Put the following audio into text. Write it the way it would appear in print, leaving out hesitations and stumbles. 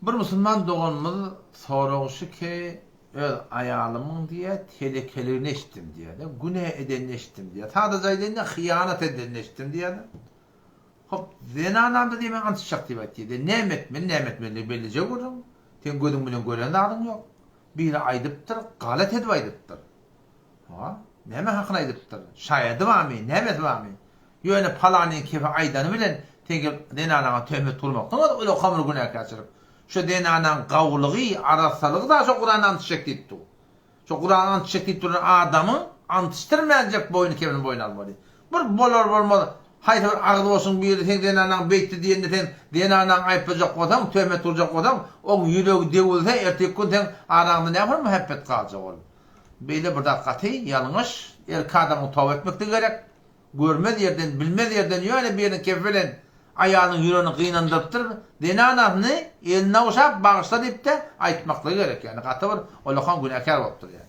Bir musulman doğanymyz soragşy ki öz ayalymyň diýe telekelerini eşitdim diýe. Güne edenini eşitdim diýe. Taýda jaýdanda hyýanat edenini eşitdim diýe. Hop, zenanamda diýmen antışak diýip aýtdy. Nämetmeni belije görüm. Sen gözüň bilen gören adam ýok. Biri aýdypdyr, galat edip aýdypdyr. Ha, näme hakyna aýdypdyr? Şaýady bamy, nämet bamy? Ýöne palany kefe aýdany bilen tegil denanaga töhmet turmakdan öle hamur günah geçirip. Şu denanan gawlygy, arasalygy da şu Kur'an'dan antışak diýipdi. Şu Kur'an'dan antışak diýip duran adamy antıştyrmaýajak boyny kebini boyna almaly. Bir bolar bolmaly. Hayır ağlı olsun bir yerde denanan beytti diýende sen denanan aýpajak adam, töhmet turjak adam, o ýüregi dewilse ertek gün sen arağında ne yapar muhabbet kalacak ol. Beýle bir dakikaty ýalňyş erki adamı tawap etmek de gerek. Görmez yerden, bilmez yerden ýöne birini kefelen ayağının yüreğini kıynandırıptır. Denanany eline uşap bağışla deyip de aýtmakla gerek yani. Katı bir olakan günahkar bolupdyr yani.